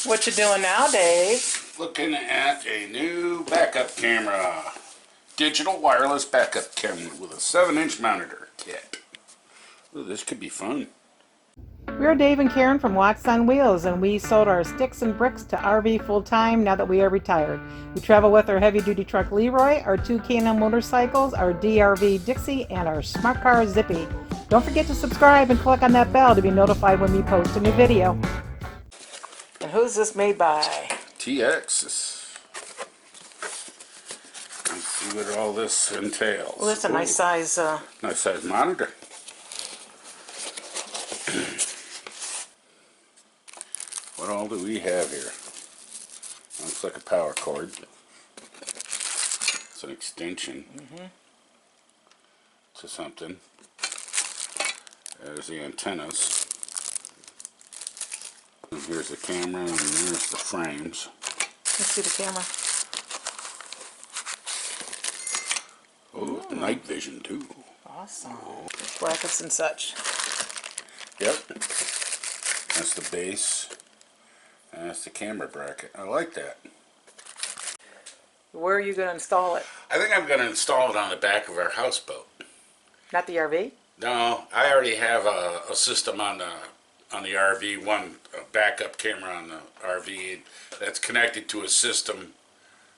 What you doing now, Dave? Looking at a new backup camera. Digital wireless backup camera with a 7-inch monitor kit. Ooh, this could be fun. We're Dave and Karen from Watts on Wheels, and we sold our sticks and bricks to RV full-time now that we are retired. We travel with our heavy-duty truck Leroy, our 2 K&N motorcycles, our DRV Dixie, and our smart car Zippy. Don't forget to subscribe and click on that bell to be notified when we post a new video. And who's this made by? TX. Let's see what all this entails. Well, that's a nice size. Nice size monitor. What all do we have here? Looks like a power cord. It's an extension to something. There's the antennas. And here's the camera, and there's the frames. Let's see the camera. Oh, night vision too. Awesome. Brackets and such. Yep. That's the base. And that's the camera bracket. I like that. Where are you going to install it? I think I'm going to install it on the back of our houseboat. Not the RV? No, I already have a system on the RV, a backup camera on the RV that's connected to a system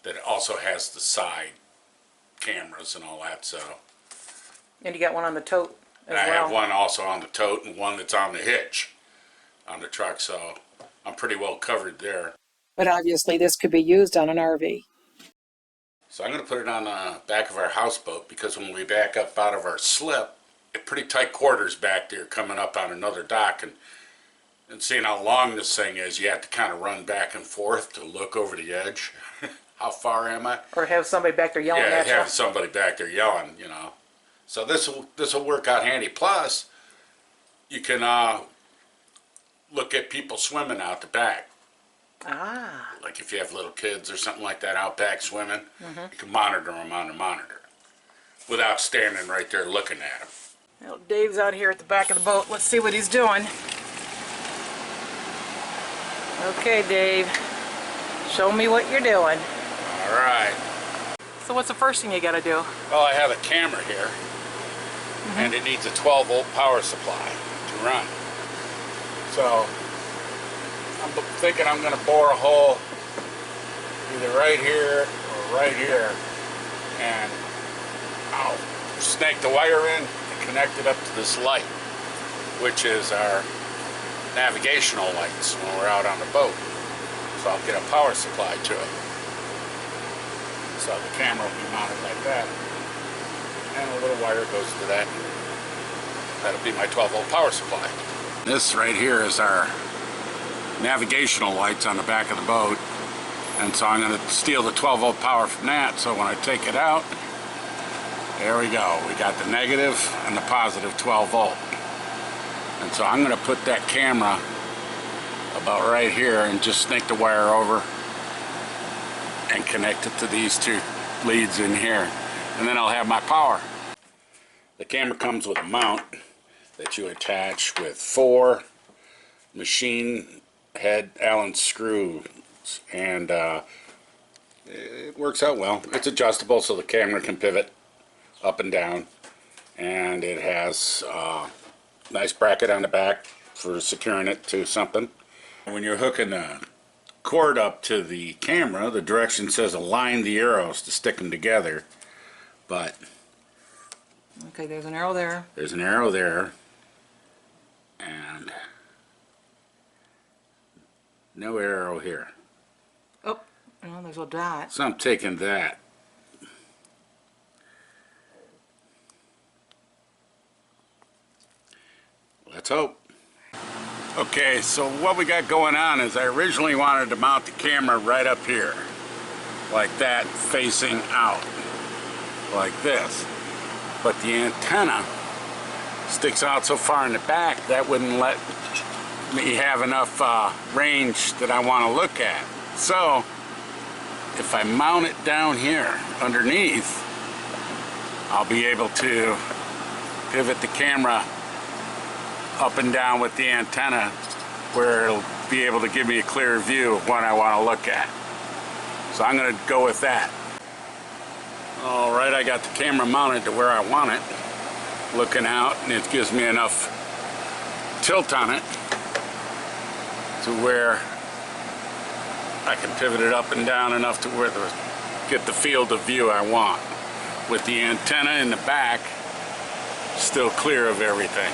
that also has the side cameras and all that. So. And you got one on the tote as well? I have one also on the tote and one that's on the hitch on the truck, so I'm pretty well covered there. But obviously this could be used on an RV. So I'm going to put it on the back of our houseboat because when we back up out of our slip, it's pretty tight quarters back there coming up on another dock, and seeing how long this thing is, you have to kind of run back and forth to look over the edge. How far am I? Or have somebody back there yelling at you. Yeah, have somebody back there yelling, you know. So this will work out handy. Plus, you can look at people swimming out the back. Ah. Like if you have little kids or something like that out back swimming, you can monitor them on the monitor without standing right there looking at them. Well, Dave's out here at the back of the boat. Let's see what he's doing. Okay, Dave. Show me what you're doing. All right. So what's the first thing you got to do? Well, I have a camera here, and it needs a 12-volt power supply to run. So I'm thinking I'm going to bore a hole either right here or right here, and I'll snake the wire in and connect it up to this light, which is our navigational lights when we're out on the boat. So I'll get a power supply to it. So the camera will be mounted like that, and a little wire goes to that. That'll be my 12-volt power supply. This right here is our navigational lights on the back of the boat, and so I'm going to steal the 12-volt power from that, so when I take it out, there we go. We got the negative and the positive 12-volt. And so I'm going to put that camera about right here and just snake the wire over and connect it to these two leads in here, and then I'll have my power. The camera comes with a mount that you attach with 4 machine head Allen screws, and it works out well. It's adjustable so the camera can pivot up and down, and it has a nice bracket on the back for securing it to something. When you're hooking the cord up to the camera, the direction says align the arrows to stick them together, but Okay, there's an arrow there. There's an arrow there, and no arrow here. Oh, no, there's a dot. So I'm taking that. Let's hope. Okay, so what we got going on is I originally wanted to mount the camera right up here, like that, facing out, like this. But the antenna sticks out so far in the back that wouldn't let me have enough range that I want to look at. So if I mount it down here underneath, I'll be able to pivot the camera up and down with the antenna where it'll be able to give me a clearer view of what I want to look at. So I'm going to go with that. Alright, I got the camera mounted to where I want it, looking out, and it gives me enough tilt on it to where I can pivot it up and down enough to where get the field of view I want, with the antenna in the back still clear of everything.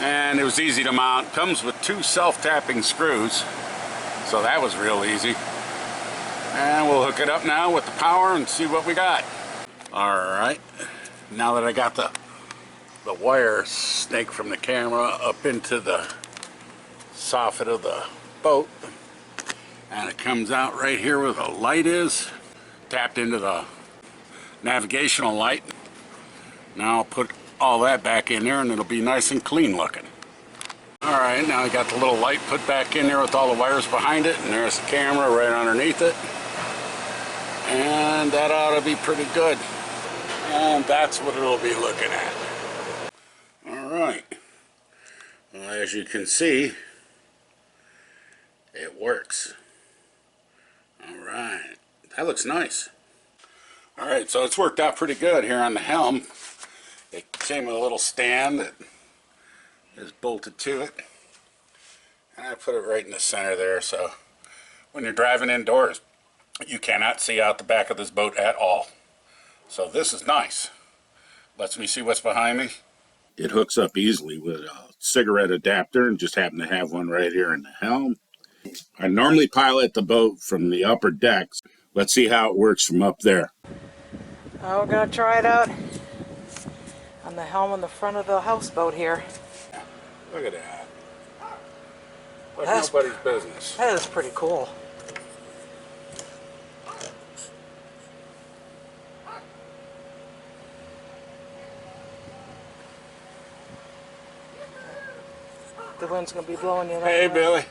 And it was easy to mount. Comes with 2 self-tapping screws, so that was real easy. And we'll hook it up now with the power and see what we got. Alright, now that I got the wire snake from the camera up into the soffit of the boat, and it comes out right here where the light is, tapped into the navigational light. Now I'll put all that back in there and it'll be nice and clean looking. Alright, now I got the little light put back in there with all the wires behind it, and there's the camera right underneath it. And that ought to be pretty good. And that's what it'll be looking at. Alright. Well, as you can see, it works. Alright. That looks nice. Alright, so it's worked out pretty good here on the helm. It came with a little stand that is bolted to it. And I put it right in the center there, so when you're driving indoors, you cannot see out the back of this boat at all. So this is nice. Lets me see what's behind me. It hooks up easily with a cigarette adapter, and just happen to have one right here in the helm. I normally pilot the boat from the upper decks. Let's see how it works from up there. Oh, we're going to try it out on the helm on the front of the houseboat here. Look at that. Like nobody's business. That is pretty cool. The wind's going to be blowing you. Hey, Billy.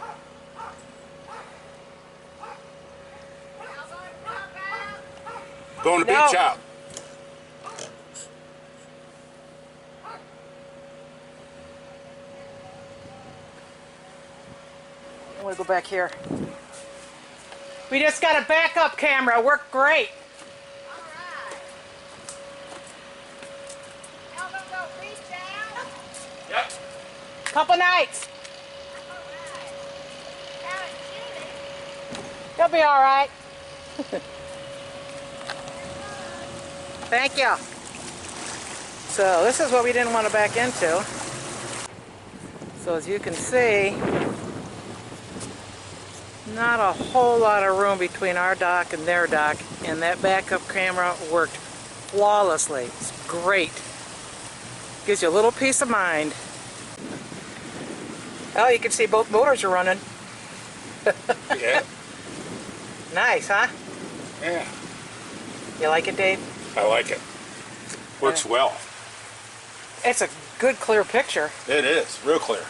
Going to beach out. I'm going to go back here. We just got a backup camera. Worked great. Yep. Couple nights. You'll be all right. Thank you. So this is what we didn't want to back into. So as you can see, not a whole lot of room between our dock and their dock, and that backup camera worked flawlessly. It's great. Gives you a little peace of mind. Oh, you can see both motors are running. Yeah. Nice, huh? Yeah. You like it, Dave? I like it. Works well. It's a good clear picture. It is. Real clear.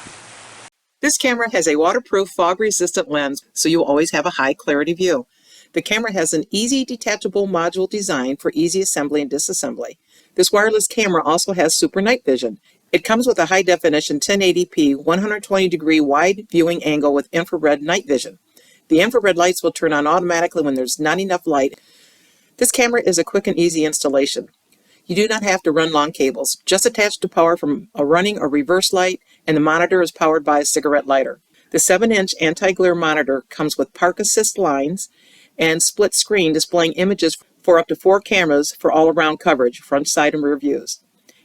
This camera has a waterproof, fog-resistant lens, so you'll always have a high clarity view. The camera has an easy detachable module design for easy assembly and disassembly. This wireless camera also has super night vision. It comes with a high-definition 1080p 120-degree wide viewing angle with infrared night vision. The infrared lights will turn on automatically when there's not enough light. This camera is a quick and easy installation. You do not have to run long cables. Just attach the power from a running or reverse light, and the monitor is powered by a cigarette lighter. The 7-inch anti-glare monitor comes with park assist lines and split screen displaying images for up to 4 cameras for all-around coverage, front, side, and rear views.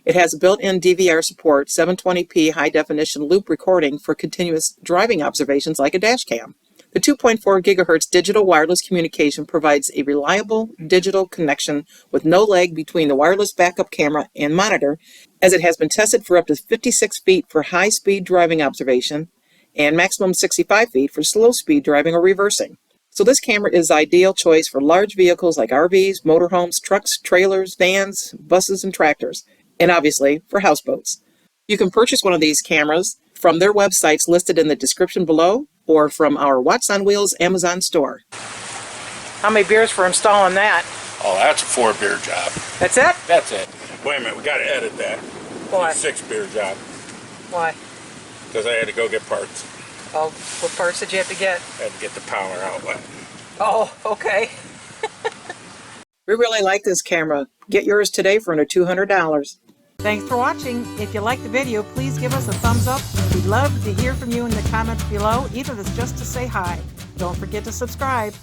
It has built-in DVR support, 720p high-definition loop recording for continuous driving observations like a dash cam. The 2.4 gigahertz digital wireless communication provides a reliable digital connection with no lag between the wireless backup camera and monitor, as it has been tested for up to 56 feet for high-speed driving observation and maximum 65 feet for slow-speed driving or reversing. So this camera is the ideal choice for large vehicles like RVs, motorhomes, trucks, trailers, vans, buses, and tractors, and obviously for houseboats. You can purchase one of these cameras from their websites listed in the description below, or from our Watts on Wheels Amazon store. How many beers for installing that? Oh, that's a 4-beer job. That's it? That's it. Wait a minute, we got to edit that. Why? 6-beer job. Why? Because I had to go get parts. Oh, what parts did you have to get? Had to get the power outlet. Oh, okay. We really like this camera. Get yours today for under $200. Thanks for watching. If you liked the video, please give us a thumbs up. We'd love to hear from you in the comments below, even if it's just to say hi. Don't forget to subscribe.